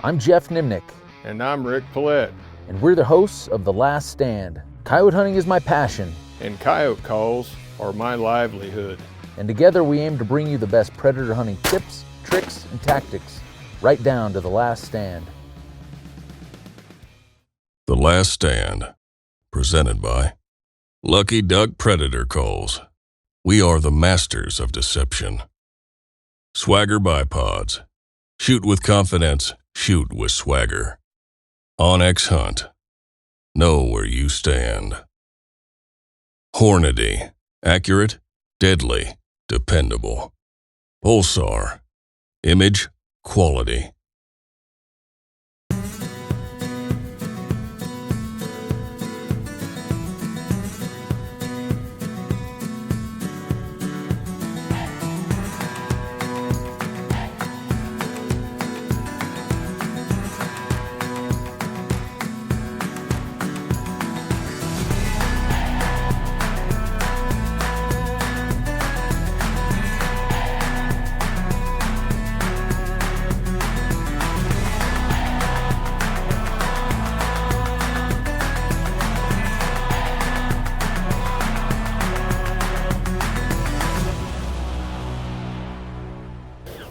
I'm Geoff Nemnich. And I'm Rick Paulette. And we're the hosts of The Last Stand. Coyote hunting is my passion. And coyote calls are my livelihood. And together we aim to bring you the best predator hunting tips, tricks, and tactics, right down to The Last Stand. The Last Stand, presented by Lucky Duck Predator Calls. We are the masters of deception. Swagger bipods. Shoot with confidence, shoot with swagger. Onyx Hunt. Know where you stand. Hornady. Accurate, deadly, dependable. Pulsar. Image, quality.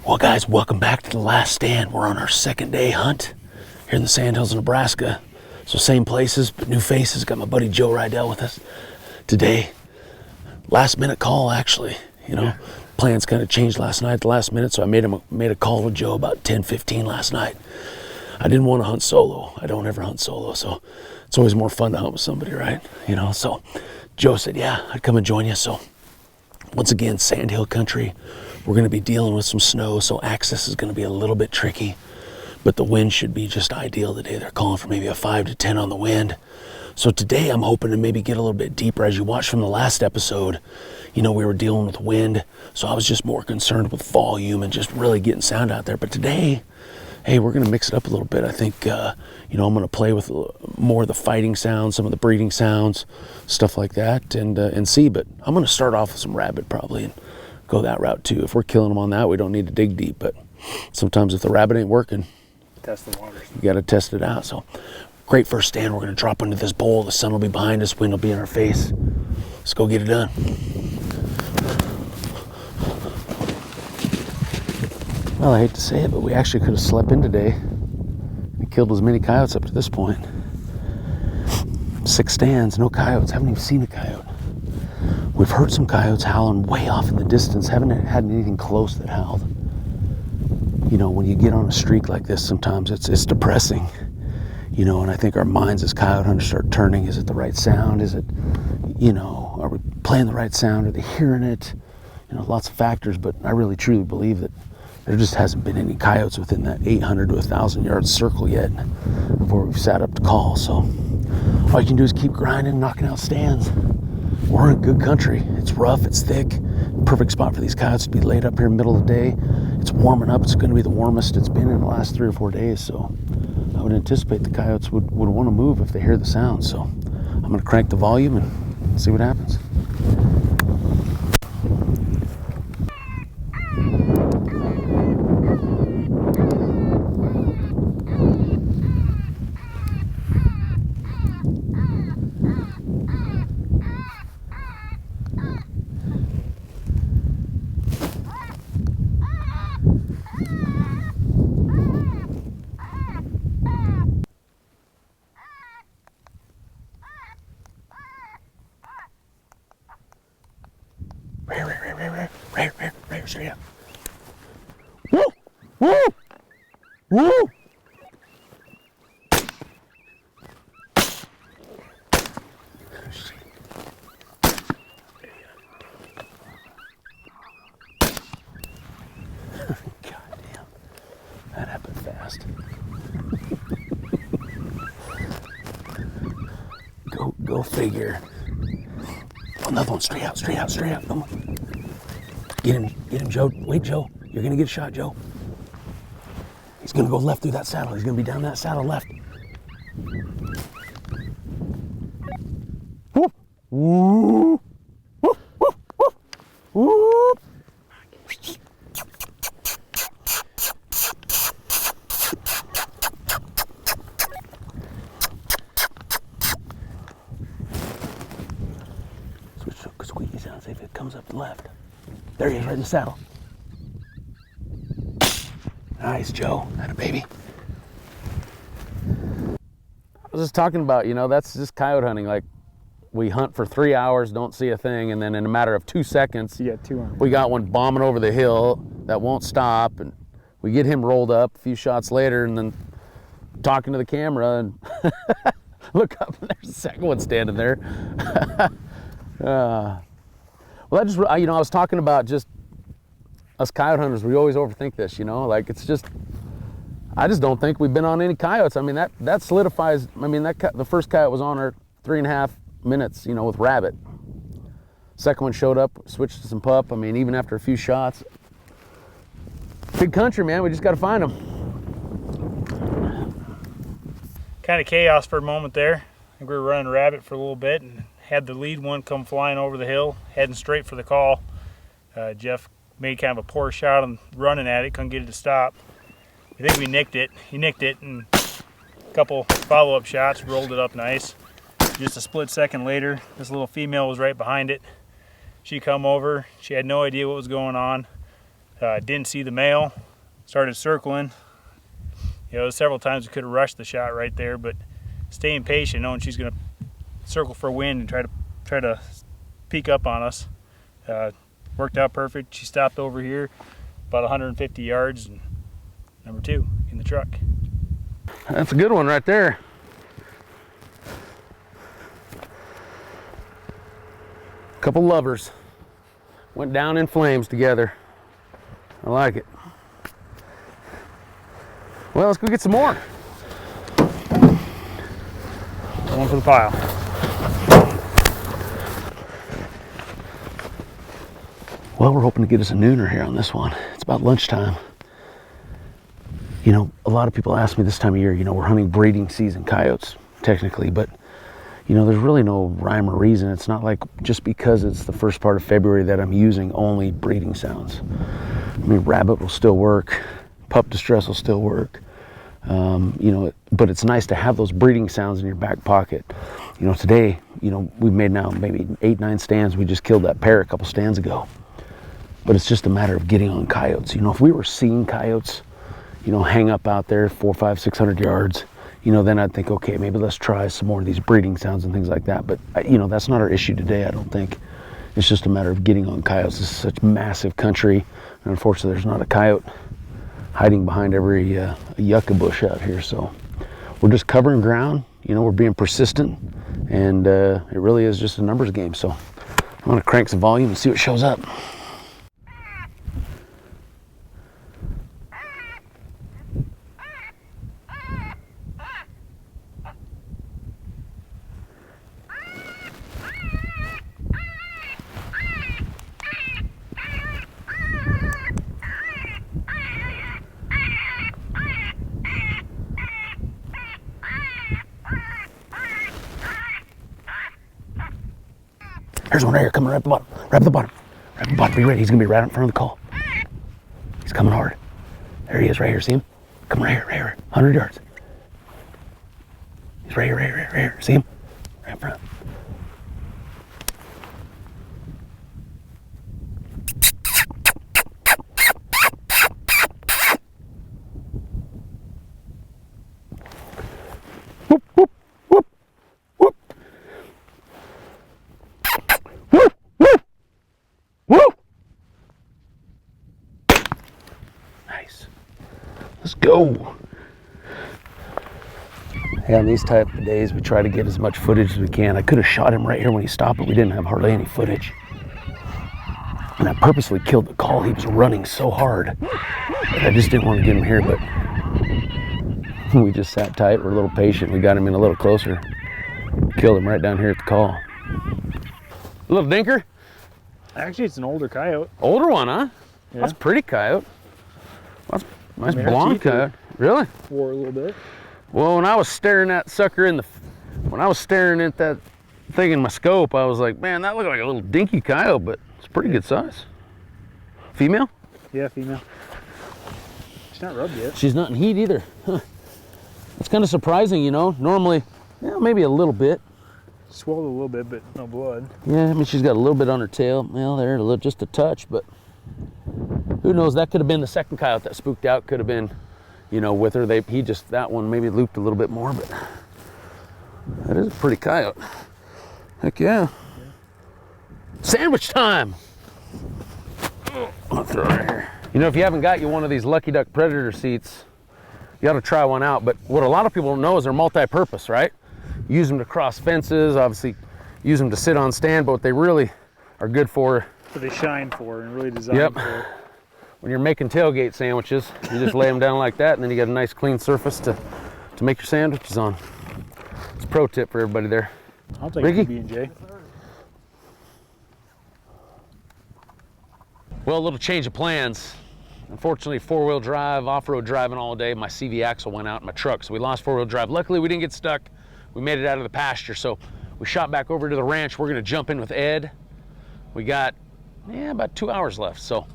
Well, guys, welcome back to The Last Stand. We're on our second day hunt here in the sandhills of Nebraska. So same places, but new faces. Got my buddy Joe Rydell with us today. Last minute call, actually. Plans kind of changed last night at the last minute, so I made a call with Joe about 10:15 last night. I didn't want to hunt solo. I don't ever hunt solo, so it's always more fun to hunt with somebody, right? So Joe said, yeah, I'd come and join you. So once again, sandhill country. We're going to be dealing with some snow, so access is going to be a little bit tricky, but the wind should be just ideal today. They're calling for maybe a 5 to 10 on the wind. So today I'm hoping to maybe get a little bit deeper. As you watched from the last episode, we were dealing with wind, so I was just more concerned with volume and just really getting sound out there. But today, hey, we're going to mix it up a little bit. I think, I'm going to play with more of the fighting sounds, some of the breeding sounds, stuff like that, and see. But I'm going to start off with some rabbit probably and go that route too. If we're killing them on that, we don't need to dig deep, but sometimes if the rabbit ain't working, Test the waters. You got to test it out. So great first stand. We're going to drop into this bowl. The sun will be behind us, wind will be in our face. Let's go get it done. Well, I hate to say it, but we actually could have slept in today and killed as many coyotes up to this point. 6 stands, no coyotes. Haven't even seen a coyote. We've heard some coyotes howling way off in the distance. Haven't had anything close that howled. When you get on a streak like this, sometimes it's depressing. And I think our minds as coyote hunters start turning. Is it the right sound? Is it, are we playing the right sound? Are they hearing it? Lots of factors, but I really truly believe that there just hasn't been any coyotes within that 800 to 1,000 yard circle yet before we've sat up to call. So all you can do is keep grinding, knocking out stands. We're in good country. It's rough, it's thick. Perfect spot for these coyotes to be laid up here in the middle of the day. It's warming up. It's going to be the warmest it's been in the last 3 or 4 days. So I would anticipate the coyotes would want to move if they hear the sound. So I'm going to crank the volume and see what happens. Right, straight up. Woo! Woo! Woo! God damn. That happened fast. Go figure. Another one, straight out. Come on. Get him, Joe. Wait, Joe. You're gonna get a shot, Joe. He's gonna go left through that saddle. He's gonna be down that saddle left. Whoop. Whoop. Whoop. Whoop. Whoop. see if it comes up left. There he is, right in the saddle. Nice, Joe. Atta baby. I was just talking about, you know, that's just coyote hunting. Like, we hunt for 3 hours, don't see a thing, and then in a matter of 2 seconds, You got 2 on. we got one bombing over the hill that won't stop, and we get him rolled up a few shots later, and then talking to the camera, and look up, and there's a second one standing there. Well, I was talking about just us coyote hunters. We always overthink this, you know, like it's just, I just don't think we've been on any coyotes. I mean, that solidifies, I mean, the first coyote was on our 3.5 minutes, you know, with rabbit. Second one showed up, switched to some pup. I mean, even after a few shots. Big country, man, we just got to find them. Kind of chaos for a moment there. I think we were running rabbit for a little bit and had the lead one come flying over the hill, heading straight for the call. Geoff made kind of a poor shot on running at it, couldn't get it to stop. I think we nicked it. He nicked it, and a couple follow-up shots, rolled it up nice. Just a split second later, this little female was right behind it. She come over, she had no idea what was going on. Didn't see the male, started circling. You know, several times we could have rushed the shot right there, but staying patient, knowing she's gonna circle for wind and try to peek up on us. Worked out perfect. She stopped over here about 150 yards, and number 2 in the truck. That's a good one right there. Couple lovers went down in flames together. I like it. Well, let's go get some more. One for the pile. Well, we're hoping to get us a nooner here on this one. It's about lunchtime. You know, a lot of people ask me this time of year, you know, we're hunting breeding season coyotes, technically, but you know, there's really no rhyme or reason. It's not like just because it's the first part of February that I'm using only breeding sounds. I mean, rabbit will still work, pup distress will still work, you know, but it's nice to have those breeding sounds in your back pocket. You know, today, you know, we've made now maybe 8-9 stands. We just killed that pair a couple stands ago. But it's just a matter of getting on coyotes. You know, if we were seeing coyotes, you know, hang up out there 400, 500, 600 yards, you know, then I'd think, okay, maybe let's try some more of these breeding sounds and things like that. But, you know, that's not our issue today, I don't think. It's just a matter of getting on coyotes. This is such massive country. And unfortunately, there's not a coyote hiding behind every yucca bush out here. So we're just covering ground. You know, we're being persistent. And it really is just a numbers game. So I'm going to crank some volume and see what shows up. Here's one right here, coming right at the bottom. Right at the bottom. Right at the bottom. Be ready. He's gonna be right in front of the call. He's coming hard. There he is, right here. See him? Come right here, right here. 100 yards. He's right here, right here, right here. See him? Right in front. Whoop, whoop, whoop, whoop. Woo! Woo! Woo! Nice. Let's go. Yeah, on these type of days, we try to get as much footage as we can. I could have shot him right here when he stopped, but we didn't have hardly any footage. And I purposely killed the call. He was running so hard that I just didn't want to get him here, but we just sat tight. We're a little patient. We got him in a little closer. Killed him right down here at the call. A little dinker? Actually, it's an older coyote. Older one, huh? Yeah. That's a pretty coyote. That's a nice I mean, our blonde teeth are- coyote. Really? Wore a little bit. Well, when I was staring that sucker in the, when I was staring at that thing in my scope, I was like, man, that looked like a little dinky coyote, but it's pretty good size. Female? Yeah, female. She's not rubbed yet. She's not in heat either. Huh. It's kind of surprising, you know. Normally, yeah, maybe a little bit. Swelled a little bit, but no blood. Yeah, I mean, she's got a little bit on her tail. Well, there, just a touch, but who knows? That could have been the second coyote that spooked out. Could have been, you know, with her. That one maybe looped a little bit more, but that is a pretty coyote. Heck yeah. Sandwich time. I'll throw it right here. You know, if you haven't got you one of these Lucky Duck Predator seats, you got to try one out. But what a lot of people don't know is they're multi-purpose, right? Use them to cross fences, obviously use them to sit on stand, but what they really are good for. What they shine for and really designed for. When you're making tailgate sandwiches, you just lay them down like that, and then you got a nice clean surface to make your sandwiches on. It's a pro tip for everybody there. I'll take Ricky? B&J. Well, a little change of plans. Unfortunately, four-wheel drive, off-road driving all day. My CV axle went out in my truck, so we lost four-wheel drive. Luckily, we didn't get stuck. We made it out of the pasture, so we shot back over to the ranch. We're gonna jump in with Ed. We got, about 2 hours left, so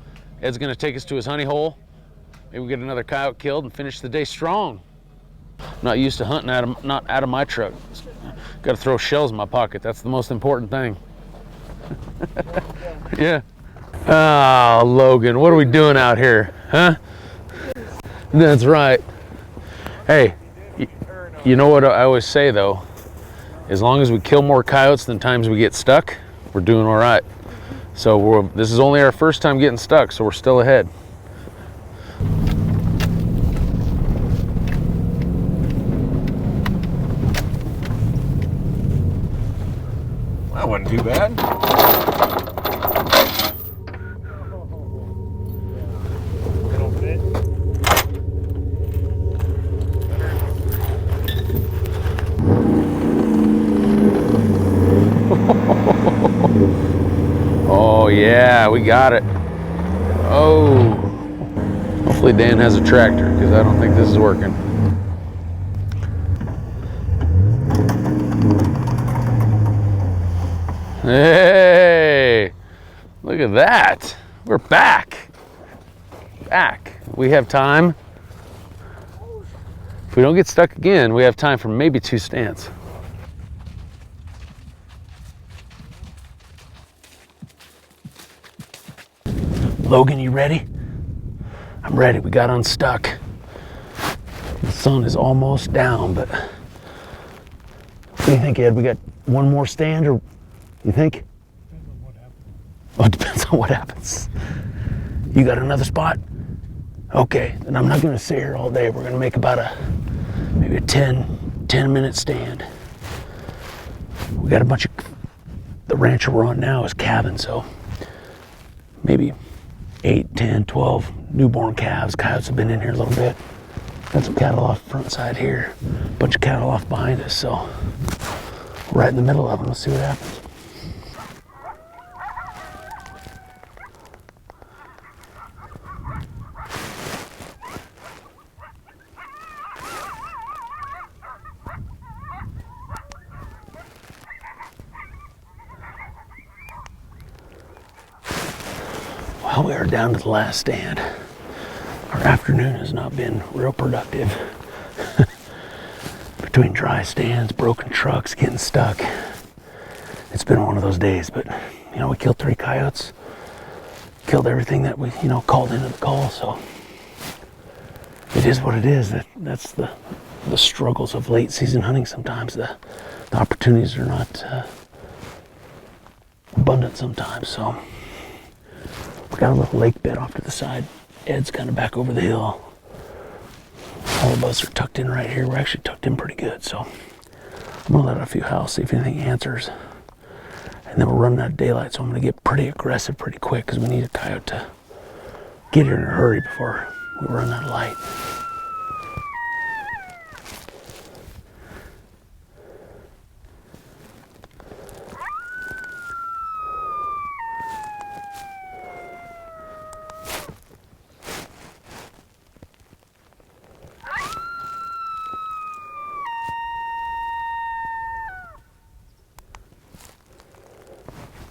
Ed's gonna take us to his honey hole. Maybe we get another coyote killed and finish the day strong. Not used to hunting not out of my truck. Got to throw shells in my pocket. That's the most important thing. Yeah. Oh, Logan, what are we doing out here, huh? That's right. Hey, you know what I always say though? As long as we kill more coyotes than times we get stuck, we're doing all right. So this is only our first time getting stuck, so we're still ahead. That wasn't too bad. Little bit. Oh yeah, we got it. Oh, hopefully Dan has a tractor because I don't think this is working. Hey, look at that. We're back. We have time. If we don't get stuck again, we have time for maybe 2 stands. Logan, you ready? I'm ready. We got unstuck. The sun is almost down, but what do you think, Ed? We got one more stand, or you think? Depends on what happens. Oh, it depends on what happens. You got another spot? Okay, then I'm not gonna sit here all day. We're gonna make about maybe a 10-minute stand. We got a bunch of, the ranch we're on now is calving, so maybe 8, 10, 12 newborn calves. Coyotes have been in here a little bit. Got some cattle off the front side here. A bunch of cattle off behind us, so we're right in the middle of them. Let's see what happens. Well, we are down to the last stand. Our afternoon has not been real productive. Between dry stands, broken trucks, getting stuck. It's been one of those days, but you know, we killed 3 coyotes. Killed everything that we, called into the call, so it is what it is. That's the struggles of late season hunting sometimes. The opportunities are not abundant sometimes, so we got a little lake bed off to the side. Ed's kind of back over the hill. All of us are tucked in right here. We're actually tucked in pretty good, so I'm gonna let out a few howls, see if anything answers. And then we're running out of daylight, so I'm gonna get pretty aggressive pretty quick because we need a coyote to get here in a hurry before we run out of light.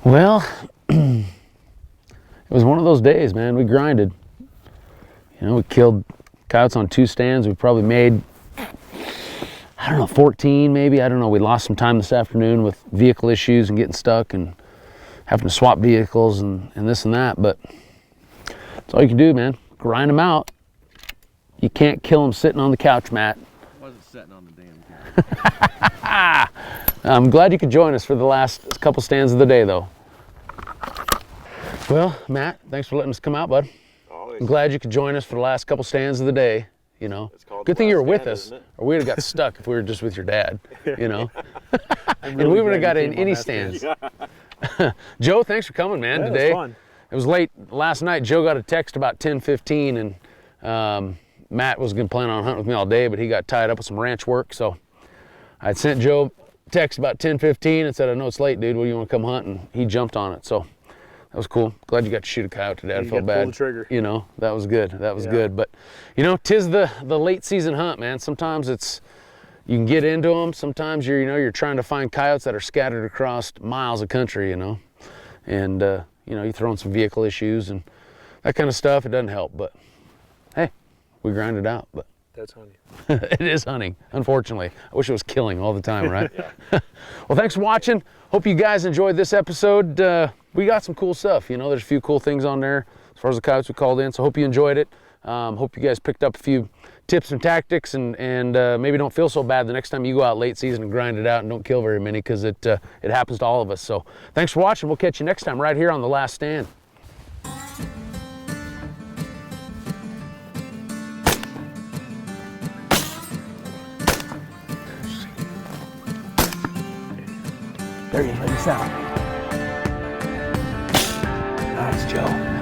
Well, it was one of those days, man. We grinded. We killed coyotes on 2 stands. We probably made, I don't know, 14 maybe. I don't know. We lost some time this afternoon with vehicle issues and getting stuck and having to swap vehicles and this and that. But that's all you can do, man. Grind them out. You can't kill them sitting on the couch, Matt. I wasn't sitting on the damn couch. I'm glad you could join us for the last couple stands of the day, though. Well, Matt, thanks for letting us come out, bud. Always. I'm glad you could join us for the last couple stands of the day. You know, good thing you were with us, or we would have got stuck if we were just with your dad. You know, and we would have got in any stands. Joe, thanks for coming, man. Yeah, today it was fun. It was late last night. Joe got a text about 10:15, and Matt was going to plan on hunting with me all day, but he got tied up with some ranch work. So I sent Joe a text about 10:15 and said, "I know it's late, dude. What do you want to come hunt?" And he jumped on it. So that was cool. Glad you got to shoot a coyote today. I felt bad. Pull the trigger. You know, that was good. That was good. But you know, 'tis the late season hunt, man. Sometimes you can get into them. Sometimes you're trying to find coyotes that are scattered across miles of country, you know, and you throw in some vehicle issues and that kind of stuff. It doesn't help, but hey, we grind it out. But That's hunting. it is hunting, unfortunately. I wish it was killing all the time, right? Well, thanks for watching. Hope you guys enjoyed this episode. We got some cool stuff. You know, there's a few cool things on there as far as the coyotes we called in. So hope you enjoyed it. Hope you guys picked up a few tips and tactics and maybe don't feel so bad the next time you go out late season and grind it out and don't kill very many, because it happens to all of us. So thanks for watching. We'll catch you next time right here on The Last Stand. There he is, right this out. That's Joe.